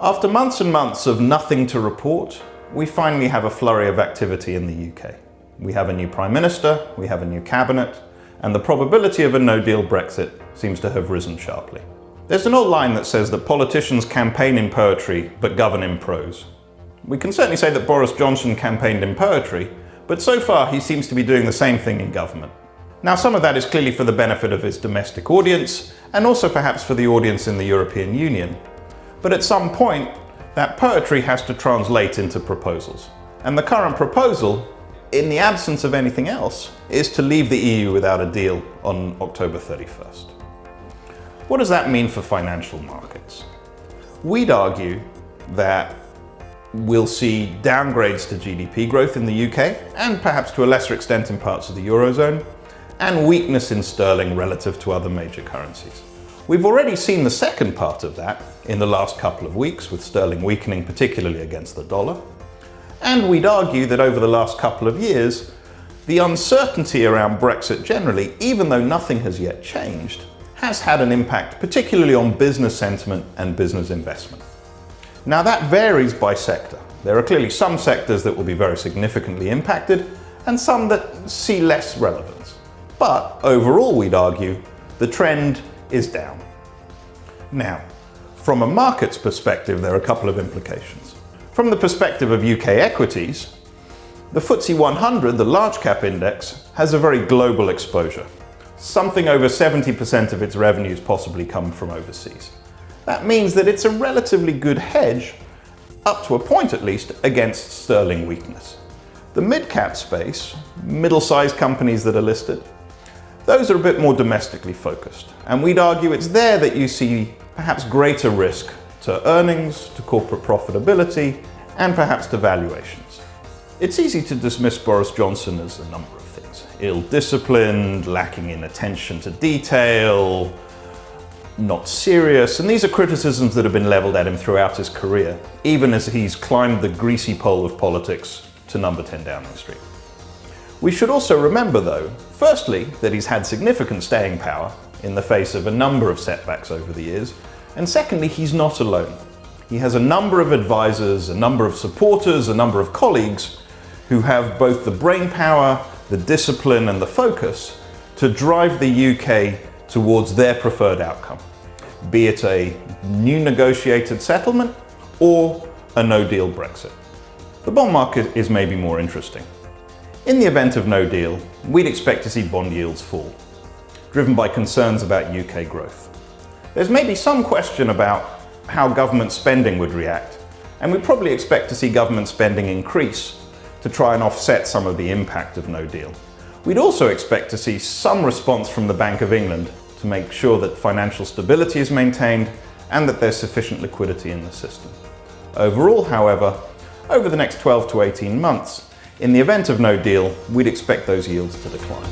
After months and months of nothing to report, we finally have a flurry of activity in the UK. We have a new Prime Minister, we have a new cabinet, and the probability of a no-deal Brexit seems to have risen sharply. There's an old line that says that politicians campaign in poetry but govern in prose. We can certainly say that Boris Johnson campaigned in poetry, but so far he seems to be doing the same thing in government. Now, some of that is clearly for the benefit of his domestic audience, and also perhaps for the audience in the European Union. But at some point, that poetry has to translate into proposals. And the current proposal, in the absence of anything else, is to leave the EU without a deal on October 31st. What does that mean for financial markets? We'd argue that we'll see downgrades to GDP growth in the UK, and perhaps to a lesser extent in parts of the Eurozone, and weakness in sterling relative to other major currencies. We've already seen the second part of that in the last couple of weeks, with sterling weakening particularly against the dollar. And we'd argue that over the last couple of years, the uncertainty around Brexit generally, even though nothing has yet changed, has had an impact particularly on business sentiment and business investment. Now that varies by sector. There are clearly some sectors that will be very significantly impacted and some that see less relevance. But overall, we'd argue, the trend is down. Now, from a market's perspective, there are a couple of implications. From the perspective of UK equities, the FTSE 100, the large cap index, has a very global exposure. Something over 70% of its revenues possibly come from overseas. That means that it's a relatively good hedge, up to a point at least, against sterling weakness. The mid-cap space, middle-sized companies that are listed, those are a bit more domestically focused. And we'd argue it's there that you see perhaps greater risk to earnings, to corporate profitability, and perhaps to valuations. It's easy to dismiss Boris Johnson as a number of things. Ill-disciplined, lacking in attention to detail, not serious, and these are criticisms that have been leveled at him throughout his career, even as he's climbed the greasy pole of politics to number 10 Downing Street. We should also remember, though, firstly, that he's had significant staying power in the face of a number of setbacks over the years, and secondly, he's not alone. He has a number of advisors, a number of supporters, a number of colleagues who have both the brainpower, the discipline, and the focus to drive the UK towards their preferred outcome, be it a new negotiated settlement or a no-deal Brexit. The bond market is maybe more interesting. In the event of no deal, we'd expect to see bond yields fall, driven by concerns about UK growth. There's maybe some question about how government spending would react, and we'd probably expect to see government spending increase to try and offset some of the impact of no deal. We'd also expect to see some response from the Bank of England to make sure that financial stability is maintained and that there's sufficient liquidity in the system. Overall, however, over the next 12 to 18 months, in the event of no deal, we'd expect those yields to decline.